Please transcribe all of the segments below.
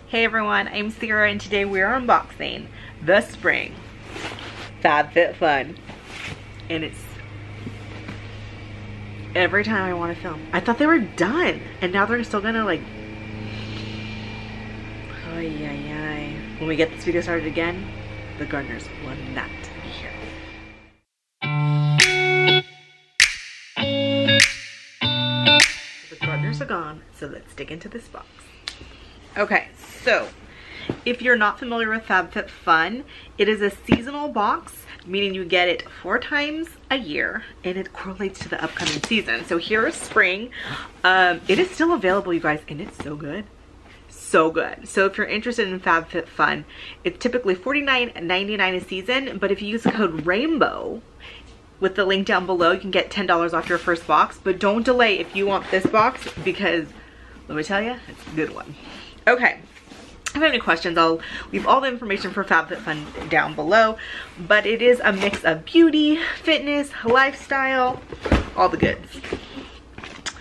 Hey everyone, I'm Sarah and today we're unboxing the spring FAB FIT FUN. And it's every time I want to film. I thought they were done and now they're still gonna like, when we get this video started again, the gardeners will not be here. The gardeners are gone, so let's dig into this box. Okay, so if you're not familiar with FAB FIT FUN, it is a seasonal box, meaning you get it 4 times a year and it correlates to the upcoming season. So here is spring. It is still available, you guys, and it's so good. So good. So if you're interested in FAB FIT FUN, it's typically $49.99 a season, but if you use the code RAINBOW with the link down below, you can get $10 off your first box. But don't delay if you want this box, because let me tell you, it's a good one. Okay, if you have any questions, I'll leave all the information for FAB FIT FUN down below, but it is a mix of beauty, fitness, lifestyle, all the goods.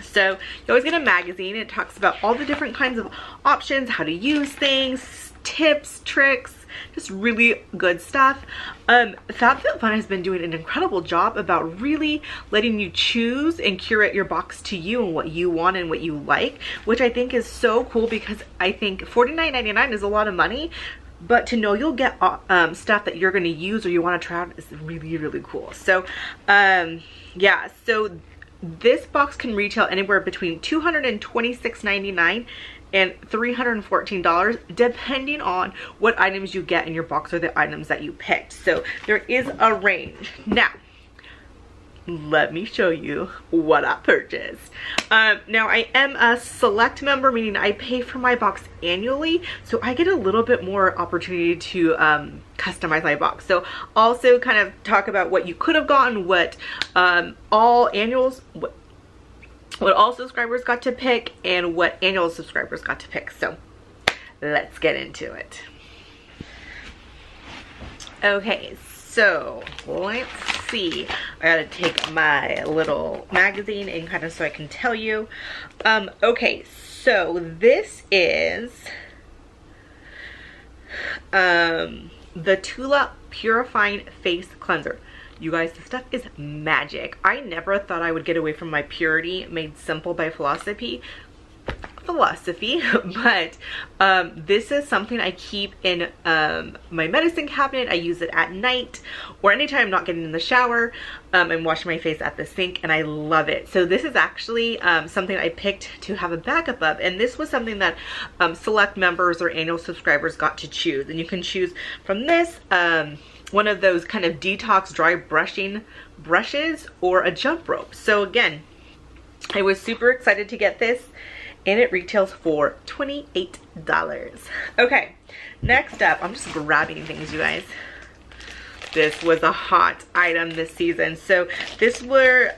So you always get a magazine. It talks about all the different kinds of options, how to use things, tips, tricks, just really good stuff. FAB FIT FUN has been doing an incredible job about really letting you choose and curate your box to you and what you want and what you like, which I think is so cool, because I think $49.99 is a lot of money, but to know you'll get stuff that you're going to use or you want to try out is really, really cool. So yeah, so this box can retail anywhere between $226.99 and $314, depending on what items you get in your box or the items that you picked. So there is a range. Now, let me show you what I purchased. Now I am a select member, meaning I pay for my box annually, so I get a little bit more opportunity to customize my box. So also kind of talk about what you could have gotten, what all annuals, what all subscribers got to pick, and what annual subscribers got to pick. So let's get into it. Okay, so let's see. I gotta take my little magazine and kind of so I can tell you. Okay, so this is the Tulip Purifying Face Cleanser. You guys, this stuff is magic. I never thought I would get away from my purity made simple by philosophy, but this is something I keep in my medicine cabinet. I use it at night or anytime I'm not getting in the shower and washing my face at the sink, and I love it. So this is actually something I picked to have a backup of, and this was something that select members or annual subscribers got to choose. And you can choose from this, one of those kind of detox dry brushing brushes, or a jump rope. So again, I was super excited to get this, and it retails for $28. Okay, next up, I'm just grabbing things, you guys. This was a hot item this season. So these are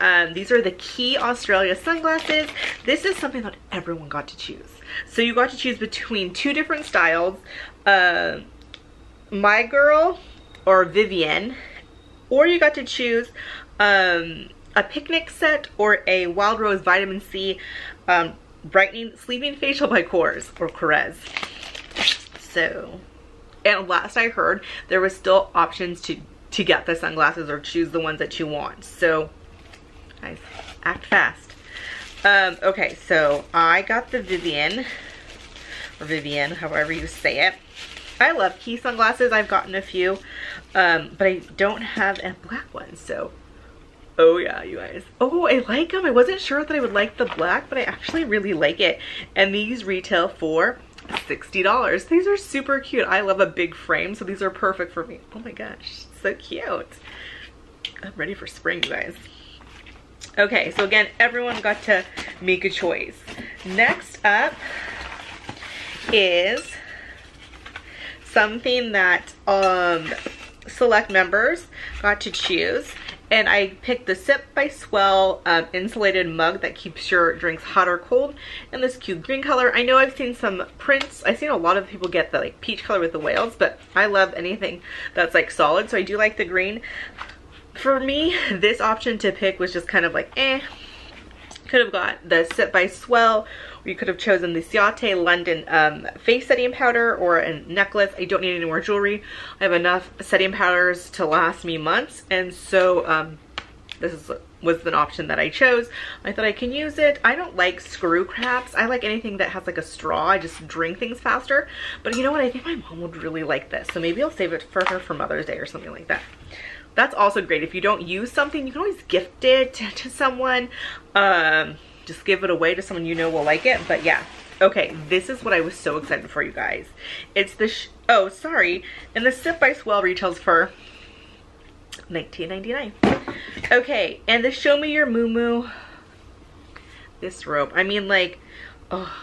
the Key Australia sunglasses. This is something that everyone got to choose. So you got to choose between 2 different styles, My Girl or Vivienne, or you got to choose a picnic set or a Wild Rose Vitamin C brightening sleeping facial by Kruz. So, and last I heard, there was still options to get the sunglasses or choose the ones that you want. So guys, act fast. Okay, so I got the Vivienne, or Vivienne, however you say it. I love Key sunglasses. I've gotten a few, but I don't have a black one. So, oh yeah, you guys. Oh, I like them. I wasn't sure that I would like the black, but I actually really like it. And these retail for $60. These are super cute. I love a big frame, so these are perfect for me. Oh my gosh, so cute. I'm ready for spring, you guys. Okay, so again, everyone got to make a choice. Next up is something that select members got to choose, and I picked the Sip by Swell insulated mug that keeps your drinks hot or cold in this cute green color. I know I've seen some prints. I've seen a lot of people get the like peach color with the whales, but I love anything that's like solid, so I do like the green. For me, this option to pick was just kind of like Could have got the Sit by Swell, or you could have chosen the Ciate London face setting powder or a necklace. I don't need any more jewelry. I have enough setting powders to last me months, and so was an option that I chose. I thought I can use it. I don't like screw caps. I like anything that has like a straw. I just drink things faster. But you know what? I think my mom would really like this, so maybe I'll save it for her for Mother's Day or something like that. That's also great. If you don't use something, you can always gift it to someone. Just give it away to someone you know will like it. But yeah. Okay, this is what I was so excited for, you guys. It's the, oh, sorry. And the Sit by Swell retails for $19.99. Okay, and the Show Me Your Moo. This robe. I mean, like, oh,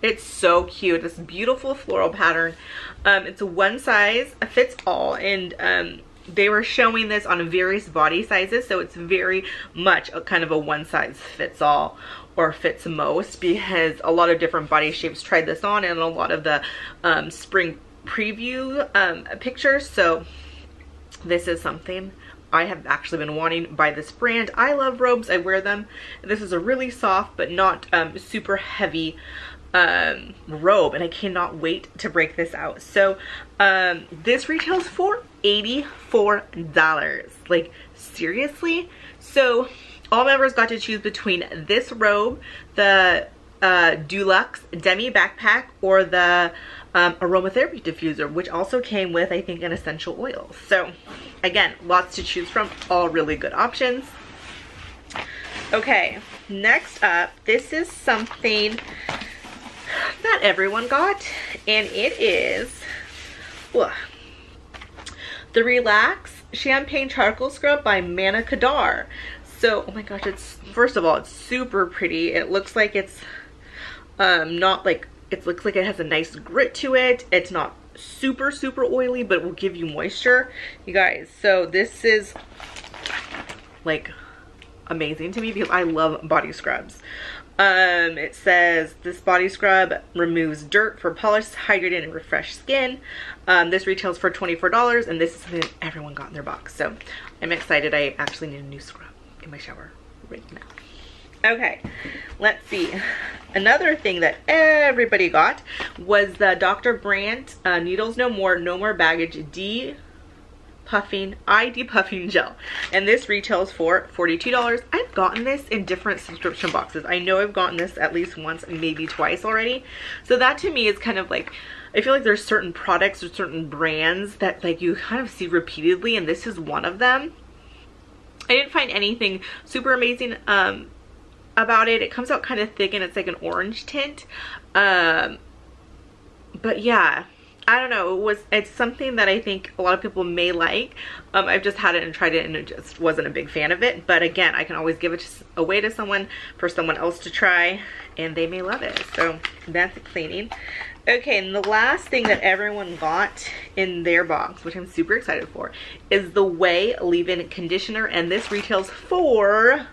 it's so cute. This beautiful floral pattern. It's a one size fits all, and they were showing this on various body sizes, so it's very much a kind of a one size fits all or fits most, because a lot of different body shapes tried this on and a lot of the spring preview pictures. So this is something I have actually been wanting by this brand. I love robes. I wear them. This is a really soft but not super heavy robe, and I cannot wait to break this out. So this retails for $84. Like, seriously? So all members got to choose between this robe, the Deluxe Demi backpack, or the aromatherapy diffuser, which also came with, I think, an essential oil. So again, lots to choose from, all really good options. Okay, next up, this is something that everyone got, and it is the Relax Champagne Charcoal Scrub by Manna Kadar. So, oh my gosh, it's, first of all, it's super pretty. It looks like it's not like, it looks like it has a nice grit to it. It's not super oily, but it will give you moisture, you guys. So this is like amazing to me because I love body scrubs. It says this body scrub removes dirt for polished, hydrated, and refreshed skin. This retails for $24, and this is something that everyone got in their box. So I'm excited. I actually need a new scrub in my shower right now. Okay, let's see. Another thing that everybody got was the Dr. Brandt Needles No More Baggage eye depuffing gel, and this retails for $42. I've gotten this in different subscription boxes. I know I've gotten this at least once, maybe twice already. So that to me is kind of like, I feel like there's certain products or certain brands that like you kind of see repeatedly, and this is one of them. I didn't find anything super amazing about it. It comes out kind of thick and it's like an orange tint. But yeah, I don't know. It's something that I think a lot of people may like. I've just had it and tried it and it just wasn't a big fan of it. But again, I can always give it away to someone for someone else to try, and they may love it. So that's exciting. Okay, and the last thing that everyone got in their box, which I'm super excited for, is the Way Leave-In Conditioner, and this retails for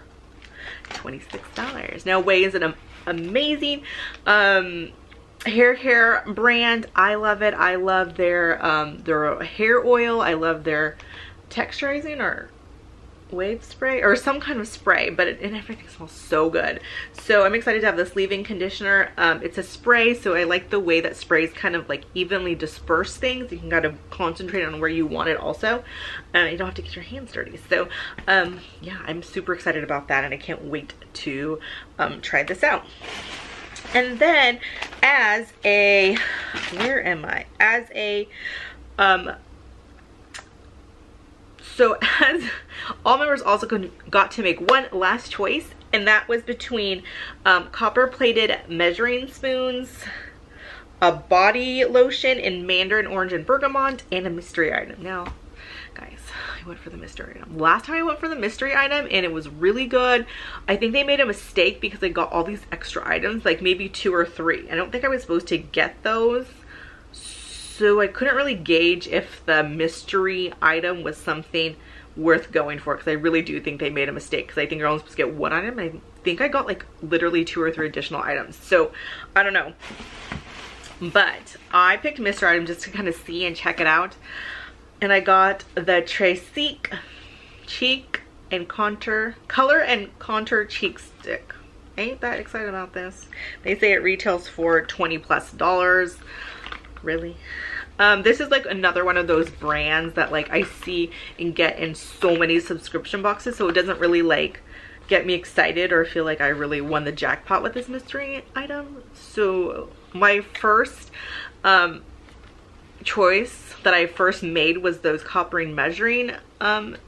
$26. Now, Way is an amazing hair care brand. I love it. I love their hair oil. I love their texturizing or wave spray or some kind of spray, but and everything smells so good. So I'm excited to have this leave-in conditioner. It's a spray, so I like the way that sprays kind of like evenly disperse things. You can kind of concentrate on where you want it also. You don't have to get your hands dirty. So yeah, I'm super excited about that, and I can't wait to try this out. And then as a, where am I? As a, so as all members also got to make one last choice, and that was between copper plated measuring spoons, a body lotion in mandarin orange and bergamot, and a mystery item. Now guys, I went for the mystery item. Last time I went for the mystery item and it was really good. I think they made a mistake because they got all these extra items, like maybe 2 or 3. I don't think I was supposed to get those. So I couldn't really gauge if the mystery item was something worth going for, because I really do think they made a mistake, because I think you're only supposed to get 1 item. I think I got like literally 2 or 3 additional items. So I don't know. But I picked mystery item just to kind of see and check it out. And I got the Tresique Cheek and Contour, Color and Contour Cheek Stick. ain't that excited about this. They say it retails for $20+. Really? This is like another one of those brands that like I see and get in so many subscription boxes, so it doesn't really like get me excited or feel like I really won the jackpot with this mystery item. So my first choice that I first made was those coppering measuring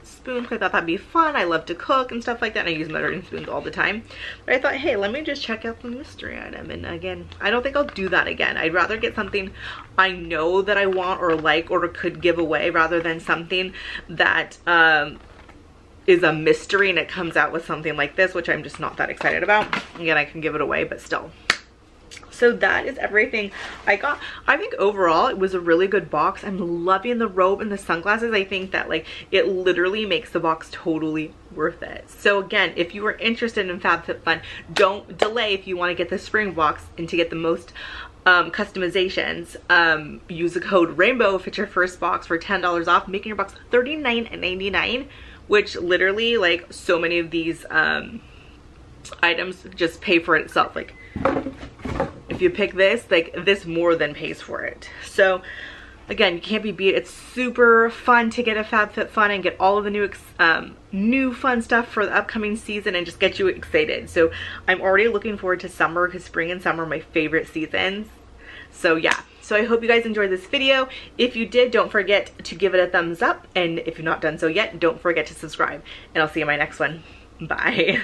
spoons. I thought that'd be fun. I love to cook and stuff like that, and I use measuring spoons all the time. But I thought, hey, let me just check out the mystery item. And again, I don't think I'll do that again. I'd rather get something I know that I want or like or could give away, rather than something that is a mystery and it comes out with something like this, which I'm just not that excited about. Again, I can give it away, but still. So that is everything I got. I think overall it was a really good box. I'm loving the robe and the sunglasses. I think that like it literally makes the box totally worth it. So again, if you are interested in FabFitFun, don't delay if you want to get the spring box and to get the most customizations. Use the code RAINBOW if it's your first box for $10 off, making your box $39.99, which literally like so many of these items just pay for itself. Like if you pick this, like this more than pays for it. So again, you can't be beat. It's super fun to get a FabFitFun and get all of the new fun stuff for the upcoming season and just get you excited. So I'm already looking forward to summer, because spring and summer are my favorite seasons. So yeah, so I hope you guys enjoyed this video. If you did, don't forget to give it a thumbs up, and if you've not done so yet, don't forget to subscribe, and I'll see you in my next one. Bye.